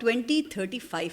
2035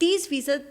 30%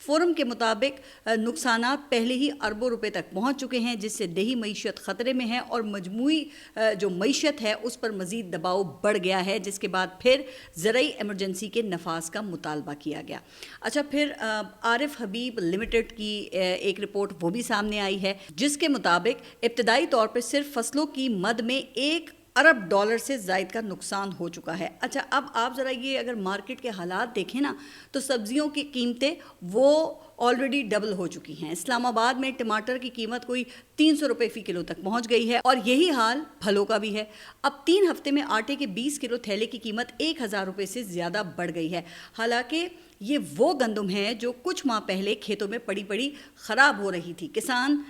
forum کے مطابق نقصانات پہلے ہی اربوں روپے تک پہنچ چکے ہیں، جس سے دیہی معیشت خطرے میں ہے اور مجموعی جو معیشت ہے اس پر مزید دباؤ بڑھ گیا ہے، جس کے بعد پھر زرعی ایمرجنسی کے نفاذ کا مطالبہ کیا گیا۔ اچھا، پھر عارف حبیب لمیٹڈ کی ایک رپورٹ وہ بھی سامنے آئی ہے، جس کے مطابق ابتدائی طور پر صرف فصلوں کی مد میں $1 ارب سے زائد کا نقصان ہو چکا ہے۔ اچھا، اب آپ ذرا یہ اگر مارکیٹ کے حالات دیکھیں نا تو سبزیوں کی قیمتیں وہ آلریڈی ڈبل ہو چکی ہیں۔ اسلام آباد میں ٹماٹر کی قیمت کوئی 300 روپے فی کلو تک پہنچ گئی ہے، اور یہی حال پھلوں کا بھی ہے۔ اب 3 ہفتے میں آٹے کے 20 کلو تھیلے کی قیمت 1000 روپے سے زیادہ بڑھ گئی ہے، حالانکہ یہ وہ گندم ہے جو کچھ ماہ پہلے کھیتوں میں پڑی پڑی خراب ہو رہی تھی۔ کسان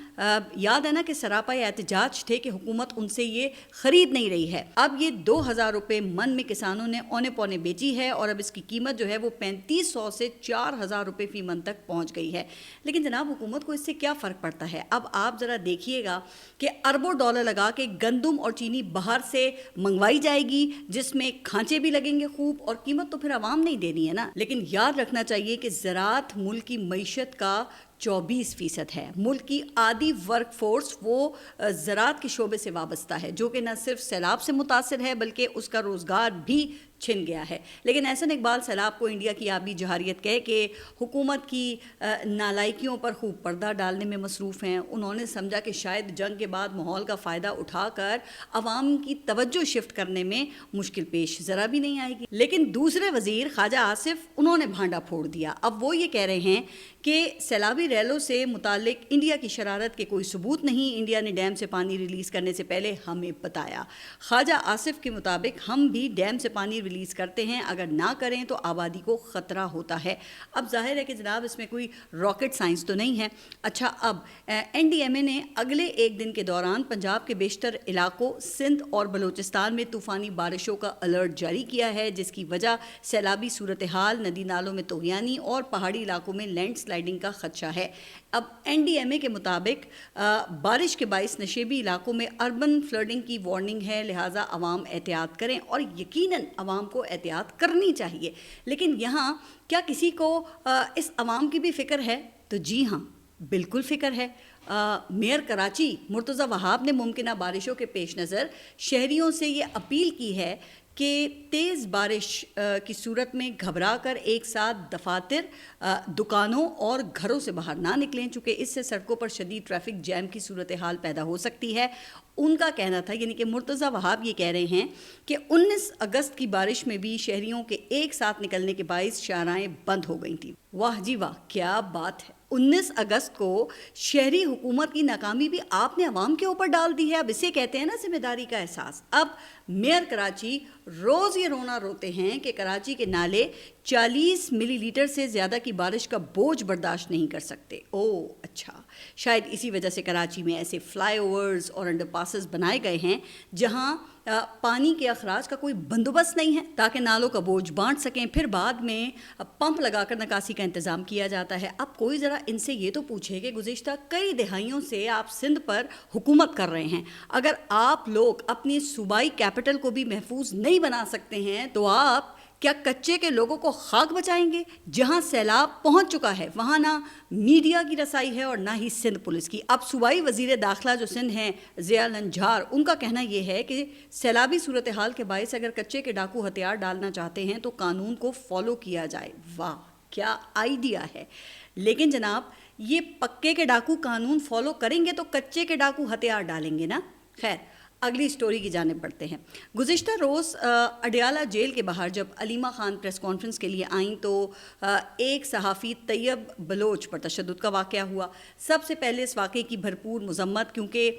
یاد ہے نا کہ سراپا احتجاج تھے کہ حکومت ان سے یہ خرید نہیں رہی ہے۔ اب یہ 2000 روپے من میں کسانوں نے اونے پونے بیچی ہے، اور اب اس کی قیمت جو ہے وہ 3500 سے 4000 روپے فی من تک پہنچ گئی ہے۔ لیکن جناب، حکومت کو اس سے کیا فرق پڑتا ہے؟ اب آپ ذرا دیکھیے گا کہ اربوں ڈالر لگا کے گندم اور چینی باہر سے منگوائی جائے گی، جس میں کھانچے بھی لگیں گے خوب، اور قیمت تو پھر عوام نہیں دینی ہے نا۔ لیکن یاد رکھنا چاہیے کہ زراعت ملک کی معیشت کا 24% ہے۔ ملک کی آدھی ورک فورس وہ زراعت کے شعبے سے وابستہ ہے، جو کہ نہ صرف سیلاب سے متاثر ہے بلکہ اس کا روزگار بھی چھن گیا ہے۔ لیکن احسن اقبال سیلاب کو انڈیا کی آبی جہاریت کہہ کے حکومت کی نالائکیوں پر خوب پردہ ڈالنے میں مصروف ہیں۔ انہوں نے سمجھا کہ شاید جنگ کے بعد ماحول کا فائدہ اٹھا کر عوام کی توجہ شفٹ کرنے میں مشکل پیش ذرا بھی نہیں آئے گی۔ لیکن دوسرے وزیر خواجہ آصف، انہوں نے بھانڈا پھوڑ دیا۔ اب وہ یہ کہہ رہے ہیں کہ سیلابی ریلوں سے متعلق انڈیا کی شرارت کے کوئی ثبوت نہیں، انڈیا نے ڈیم سے پانی ریلیز کرنے سے پہلے ہمیں بتایا۔ خواجہ آصف کے مطابق ہم بھی ڈیم سے پانی ریلیز کرتے ہیں، اگر نہ کریں تو آبادی کو خطرہ ہوتا ہے۔ اب ظاہر ہے کہ جناب اس میں کوئی راکٹ سائنس تو نہیں ہے۔ اچھا، اب این ڈی ایم اے نے اگلے ایک دن کے دوران پنجاب کے بیشتر علاقوں، سندھ اور بلوچستان میں طوفانی بارشوں کا الرٹ جاری کیا ہے، جس کی وجہ سیلابی صورتحال، ندی نالوں میں طغیانی اور پہاڑی علاقوں میں لینڈ سلائڈنگ کا خدشہ ہے۔ اب این ڈی ایم اے کے مطابق بارش کے باعث نشیبی علاقوں میں اربن فلڈنگ کی وارننگ ہے، لہٰذا عوام احتیاط کریں، اور یقیناً عوام کو احتیاط کرنی چاہیے۔ لیکن یہاں کیا کسی کو اس عوام کی بھی فکر ہے؟ تو جی ہاں، بالکل فکر ہے۔ میئر کراچی مرتضی وہاب نے ممکنہ بارشوں کے پیش نظر شہریوں سے یہ اپیل کی ہے کہ تیز بارش کی صورت میں گھبرا کر ایک ساتھ دفاتر، دکانوں اور گھروں سے باہر نہ نکلیں، چونکہ اس سے سڑکوں پر شدید ٹریفک جیم کی صورتحال پیدا ہو سکتی ہے۔ ان کا کہنا تھا، یعنی کہ مرتضی وہاب یہ کہہ رہے ہیں کہ 19 اگست کی بارش میں بھی شہریوں کے ایک ساتھ نکلنے کے باعث شاہراہیں بند ہو گئی تھیں۔ واہ جی واہ، کیا بات ہے! 19 اگست کو شہری حکومت کی ناکامی بھی آپ نے عوام کے اوپر ڈال دی ہے۔ اب اسے کہتے ہیں نا ذمہ داری کا احساس۔ اب میئر کراچی روز یہ رونا روتے ہیں کہ کراچی کے نالے 40 ملی لیٹر سے زیادہ کی بارش کا بوجھ برداشت نہیں کر سکتے۔ اچھا، شاید اسی وجہ سے کراچی میں ایسے فلائی اوورز اور انڈر پاسز بنائے گئے ہیں جہاں پانی کے اخراج کا کوئی بندوبست نہیں ہے، تاکہ نالوں کا بوجھ بانٹ سکیں، پھر بعد میں پمپ لگا کر نکاسی کا انتظام کیا جاتا ہے۔ اب کوئی ذرا ان سے یہ تو پوچھے کہ گزشتہ کئی دہائیوں سے آپ سندھ پر حکومت کر رہے ہیں، اگر آپ لوگ اپنی صوبائی کیپٹل کو بھی محفوظ نہیں بنا سکتے ہیں تو آپ کیا کچے کے لوگوں کو خاک بچائیں گے؟ جہاں سیلاب پہنچ چکا ہے وہاں نہ میڈیا کی رسائی ہے اور نہ ہی سندھ پولیس کی۔ اب صوبائی وزیر داخلہ جو سندھ ہیں ضیاء الانجار، ان کا کہنا یہ ہے کہ سیلابی صورتحال کے باعث اگر کچے کے ڈاکو ہتھیار ڈالنا چاہتے ہیں تو قانون کو فالو کیا جائے۔ واہ، کیا آئیڈیا ہے! لیکن جناب، یہ پکے کے ڈاکو قانون فالو کریں گے تو کچے کے ڈاکو ہتھیار ڈالیں گے نا۔ خیر، اگلی سٹوری کی جانب بڑھتے ہیں۔ گزشتہ روز اڈیالہ جیل کے باہر جب علیمہ خان پریس کانفرنس کے لیے آئیں تو ایک صحافی طیب بلوچ پر تشدد کا واقعہ ہوا۔ سب سے پہلے اس واقعے کی بھرپور مذمت، کیونکہ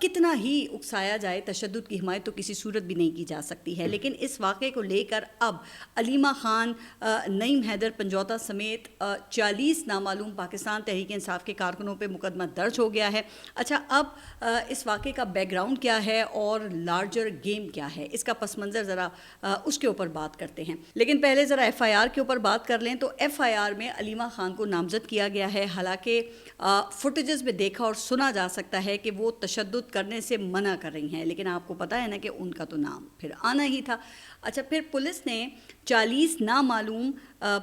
کتنا ہی اکسایا جائے تشدد کی حمایت تو کسی صورت بھی نہیں کی جا سکتی ہے، لیکن اس واقعے کو لے کر اب علیمہ خان، نعیم حیدر پنجوتا سمیت 40 نامعلوم پاکستان تحریک انصاف کے کارکنوں پہ مقدمہ درج ہو گیا ہے۔ اچھا، اب اس واقعے کا بیک گراؤنڈ کیا ہے اور لارجر گیم کیا ہے، اس کا پس منظر ذرا اس کے اوپر بات کرتے ہیں۔ لیکن پہلے ذرا ایف آئی آر کے اوپر بات کر لیں تو ایف آئی آر میں علیمہ خان کو نامزد کیا گیا ہے، حالانکہ فوٹیجز میں دیکھا اور سنا جا سکتا ہے کہ وہ تشدد کرنے سے منع کر رہی ہیں، لیکن آپ کو پتہ ہے نا کہ ان کا تو نام پھر آنا ہی تھا۔ اچھا، پھر پولیس نے 40 نامعلوم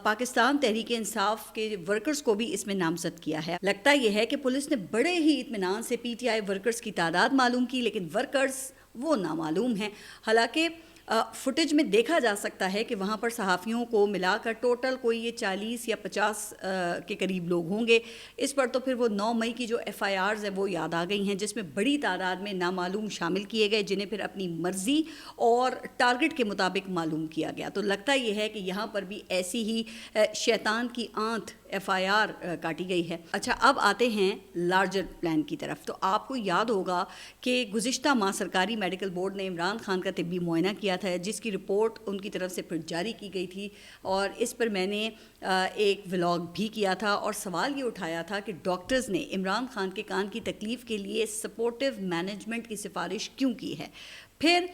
پاکستان تحریک انصاف کے ورکرز کو بھی اس میں نامزد کیا ہے. لگتا یہ ہے کہ پولیس نے بڑے ہی اطمینان سے پی ٹی آئی ورکرز کی تعداد معلوم کی، لیکن ورکرز وہ نامعلوم ہیں. حالانکہ فوٹیج میں دیکھا جا سکتا ہے کہ وہاں پر صحافیوں کو ملا کر ٹوٹل کوئی یہ 40 یا 50 کے قریب لوگ ہوں گے. اس پر تو پھر وہ 9 مئی کی جو ایف آئی آرز ہیں وہ یاد آ گئی ہیں، جس میں بڑی تعداد میں نامعلوم شامل کیے گئے، جنہیں پھر اپنی مرضی اور ٹارگٹ کے مطابق معلوم کیا گیا. تو لگتا یہ ہے کہ یہاں پر بھی ایسی ہی شیطان کی آنت ایف آئی آر کاٹی گئی ہے. اچھا، اب آتے ہیں لارجر پلان کی طرف. تو آپ کو یاد ہوگا کہ گزشتہ ماہ سرکاری میڈیکل بورڈ نے عمران خان کا طبی معائنہ کیا تھا، جس کی رپورٹ ان کی طرف سے پھر جاری کی گئی تھی، اور اس پر میں نے ایک ولاگ بھی کیا تھا اور سوال یہ اٹھایا تھا کہ ڈاکٹرز نے عمران خان کے کان کی تکلیف کے لیے سپورٹیو مینجمنٹ کی سفارش کیوں کی ہے. پھر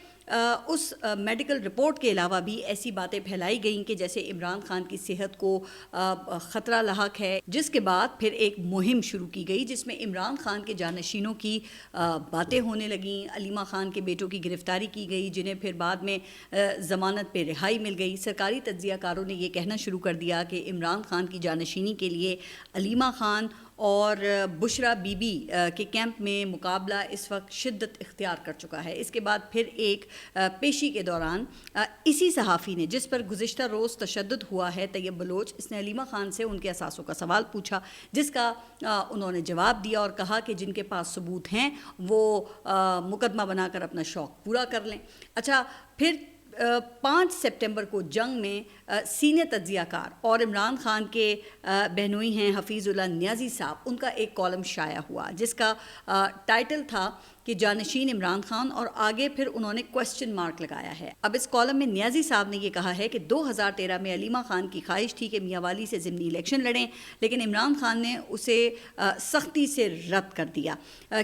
اس میڈیکل رپورٹ کے علاوہ بھی ایسی باتیں پھیلائی گئیں کہ جیسے عمران خان کی صحت کو خطرہ لاحق ہے، جس کے بعد پھر ایک مہم شروع کی گئی جس میں عمران خان کے جانشینوں کی باتیں ہونے لگیں. علیمہ خان کے بیٹوں کی گرفتاری کی گئی، جنہیں پھر بعد میں ضمانت پہ رہائی مل گئی. سرکاری تجزیہ کاروں نے یہ کہنا شروع کر دیا کہ عمران خان کی جانشینی کے لیے علیمہ خان اور بشرا بی بی کے کیمپ میں مقابلہ اس وقت شدت اختیار کر چکا ہے. اس کے بعد پھر ایک پیشی کے دوران اسی صحافی نے، جس پر گزشتہ روز تشدد ہوا ہے، طیب بلوچ، اس نے علیمہ خان سے ان کے اثاثوں کا سوال پوچھا، جس کا انہوں نے جواب دیا اور کہا کہ جن کے پاس ثبوت ہیں وہ مقدمہ بنا کر اپنا شوق پورا کر لیں. اچھا، پھر 5 سپٹمبر کو جنگ میں سینئر تجزیہ کار اور عمران خان کے بہنوئی ہیں حفیظ اللہ نیازی صاحب، ان کا ایک کالم شائع ہوا جس کا ٹائٹل تھا کہ جانشین عمران خان، اور آگے پھر انہوں نے کوسچن مارک لگایا ہے. اب اس کالم میں نیازی صاحب نے یہ کہا ہے کہ 2013 میں علیمہ خان کی خواہش تھی کہ میاں والی سے ضمنی الیکشن لڑیں، لیکن عمران خان نے اسے سختی سے رد کر دیا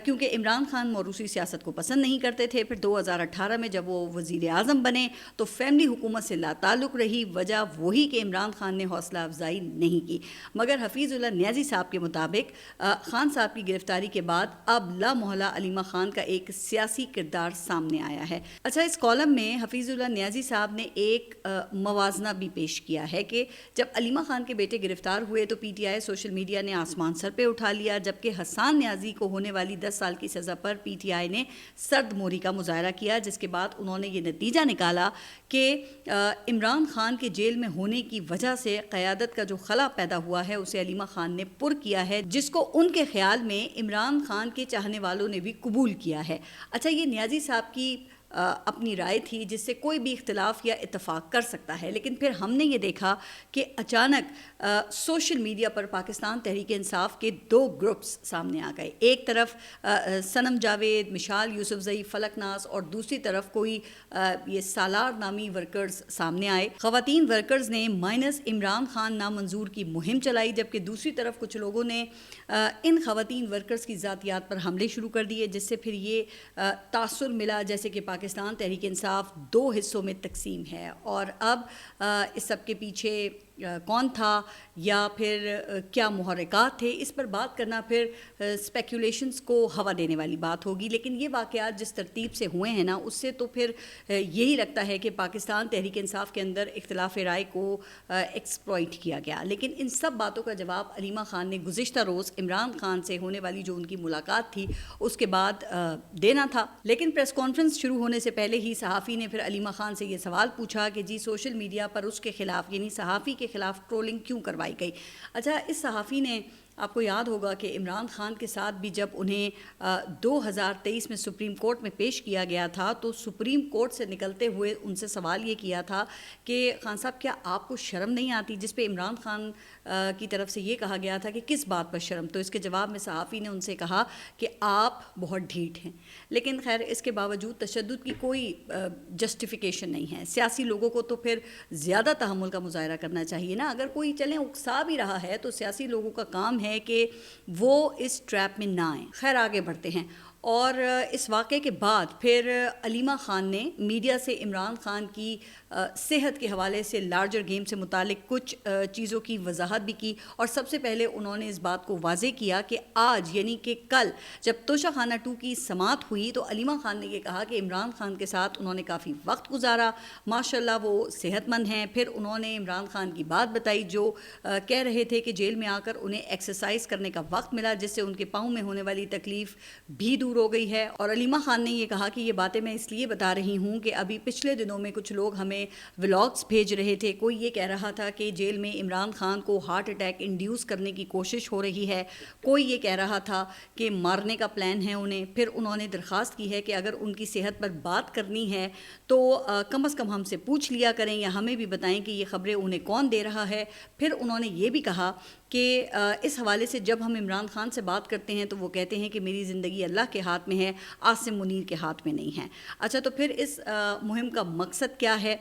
کیونکہ عمران خان موروثی سیاست کو پسند نہیں کرتے تھے. پھر 2018 میں جب وہ وزیر اعظم بنے تو فیملی حکومت سے لا تعلق رہی. وجہ وہی کہ عمران خان نے حوصلہ افزائی نہیں کی. مگر حفیظ اللہ نیازی صاحب کے مطابق خان صاحب کی گرفتاری کے بعد اب لا محالہ علیمہ خان کا ایک سیاسی کردار سامنے آیا ہے. اچھا، اس کالم میں حفیظ اللہ نیازی صاحب نے ایک موازنہ بھی پیش کیا ہے کہ جب علیمہ خان کے بیٹے گرفتار ہوئے تو P T I social media نے آسمان سر پہ اٹھا لیا، جبکہ حسان نیازی کو ہونے والی 10 سال کی سزا پر پی ٹی آئی نے سرد موری کا مظاہرہ کیا، جس کے بعد انہوں نے یہ نتیجہ نکالا کہ عمران خان کے جیل میں ہونے کی وجہ سے قیادت کا جو خلا پیدا ہوا ہے اسے علیمہ خان نے پر کیا ہے، جس کو ان کے خیال میں عمران خان کے چاہنے والوں نے بھی قبول کیا ہے. اچھا، یہ نیازی صاحب کی اپنی رائے تھی جس سے کوئی بھی اختلاف یا اتفاق کر سکتا ہے، لیکن پھر ہم نے یہ دیکھا کہ اچانک سوشل میڈیا پر پاکستان تحریک انصاف کے 2 گروپس سامنے آ گئے. ایک طرف صنم جاوید، مشال یوسفزئی، فلک ناز، اور دوسری طرف کوئی یہ سالار نامی ورکرز سامنے آئے. خواتین ورکرز نے مائنس عمران خان نامنظور کی مہم چلائی، جبکہ دوسری طرف کچھ لوگوں نے ان خواتین ورکرز کی ذاتیات پر حملے شروع کر دیے، جس سے پھر یہ تاثر ملا جیسے کہ پاکستان تحریک انصاف 2 حصوں میں تقسیم ہے. اور اب اس سب کے پیچھے کون تھا یا پھر کیا محرکات تھے، اس پر بات کرنا پھر اسپیکولیشنز کو ہوا دینے والی بات ہوگی. لیکن یہ واقعات جس ترتیب سے ہوئے ہیں نا، اس سے تو پھر یہی لگتا ہے کہ پاکستان تحریک انصاف کے اندر اختلاف رائے کو ایکسپلائٹ کیا گیا. لیکن ان سب باتوں کا جواب علیمہ خان نے گزشتہ روز عمران خان سے ہونے والی جو ان کی ملاقات تھی اس کے بعد دینا تھا. لیکن پریس کانفرنس شروع ہونے سے پہلے ہی صحافی نے پھر علیمہ خان سے یہ سوال پوچھا کہ جی سوشل میڈیا پر اس کے خلاف، یعنی صحافی کے خلاف ٹرولنگ کیوں کروائی گئی. اچھا، اس صحافی نے، آپ کو یاد ہوگا کہ عمران خان کے ساتھ بھی جب انہیں 2023 میں سپریم کورٹ میں پیش کیا گیا تھا تو سپریم کورٹ سے نکلتے ہوئے ان سے سوال یہ کیا تھا کہ خان صاحب کیا آپ کو شرم نہیں آتی، جس پہ عمران خان کی طرف سے یہ کہا گیا تھا کہ کس بات پر شرم. تو اس کے جواب میں صحافی نے ان سے کہا کہ آپ بہت ڈھیٹ ہیں. لیکن خیر، اس کے باوجود تشدد کی کوئی جسٹیفیکیشن نہیں ہے. سیاسی لوگوں کو تو پھر زیادہ تحمل کا مظاہرہ کرنا چاہیے نا. اگر کوئی چلیں اکسا بھی رہا ہے تو سیاسی لوگوں کا کام ہے کہ وہ اس ٹریپ میں نہ آئیں. خیر، آگے بڑھتے ہیں. اور اس واقعے کے بعد پھر علیمہ خان نے میڈیا سے عمران خان کی صحت کے حوالے سے لارجر گیم سے متعلق کچھ چیزوں کی وضاحت بھی کی، اور سب سے پہلے انہوں نے اس بات کو واضح کیا کہ آج یعنی کہ کل جب توشہ خانہ 2 کی سماعت ہوئی تو علیمہ خان نے یہ کہا کہ عمران خان کے ساتھ انہوں نے کافی وقت گزارا، ماشاءاللہ وہ صحت مند ہیں۔ پھر انہوں نے عمران خان کی بات بتائی جو کہہ رہے تھے کہ جیل میں آ کر انہیں ایکسرسائز کرنے کا وقت ملا جس سے ان کے پاؤں میں ہونے والی تکلیف بھی دور ہو گئی ہے۔ اور علیمہ خان نے یہ کہا کہ یہ باتیں میں اس لیے بتا رہی ہوں کہ ابھی پچھلے دنوں میں کچھ لوگ ہمیں ولاگز بھیج رہے تھے، کوئی یہ کہہ رہا تھا کہ جیل میں عمران خان کو ہارٹ اٹیک انڈیوس کرنے کی کوشش ہو رہی ہے، کوئی یہ کہہ رہا تھا کہ مارنے کا پلان ہے انہیں۔ پھر انہوں نے درخواست کی ہے کہ اگر ان کی صحت پر بات کرنی ہے تو کم از کم ہم سے پوچھ لیا کریں یا ہمیں بھی بتائیں کہ یہ خبریں انہیں کون دے رہا ہے۔ پھر انہوں نے یہ بھی کہا کہ اس حوالے سے جب ہم عمران خان سے بات کرتے ہیں تو وہ کہتے ہیں کہ میری زندگی اللہ کے ہاتھ میں ہے، عاصم منیر کے ہاتھ میں نہیں ہے۔ اچھا، تو پھر اس مہم کا مقصد کیا ہے؟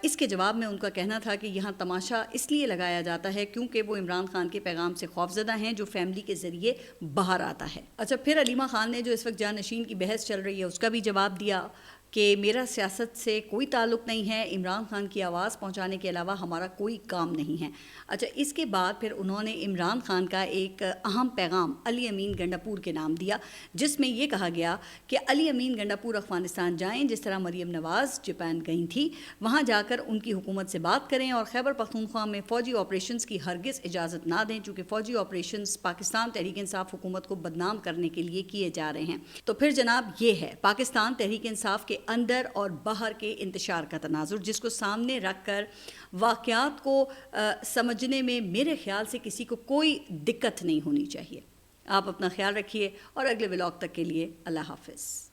اس کے جواب میں ان کا کہنا تھا کہ یہاں تماشا اس لیے لگایا جاتا ہے کیونکہ وہ عمران خان کے پیغام سے خوفزدہ ہیں جو فیملی کے ذریعے باہر آتا ہے۔ اچھا، پھر علیمہ خان نے جو اس وقت جانشین کی بحث چل رہی ہے اس کا بھی جواب دیا کہ میرا سیاست سے کوئی تعلق نہیں ہے، عمران خان کی آواز پہنچانے کے علاوہ ہمارا کوئی کام نہیں ہے۔ اچھا، اس کے بعد پھر انہوں نے عمران خان کا ایک اہم پیغام علی امین گنڈاپور کے نام دیا جس میں یہ کہا گیا کہ علی امین گنڈاپور افغانستان جائیں جس طرح مریم نواز جاپان گئی تھی، وہاں جا کر ان کی حکومت سے بات کریں اور خیبر پختونخوا میں فوجی آپریشنز کی ہرگز اجازت نہ دیں چونکہ فوجی آپریشنز پاکستان تحریک انصاف حکومت کو بدنام کرنے کے لیے کیے جا رہے ہیں۔ تو پھر جناب یہ ہے پاکستان تحریک انصاف کے اندر اور باہر کے انتشار کا تناظر جس کو سامنے رکھ کر واقعات کو سمجھنے میں میرے خیال سے کسی کو کوئی دقت نہیں ہونی چاہیے۔ آپ اپنا خیال رکھیے اور اگلے ولاگ تک کے لیے اللہ حافظ۔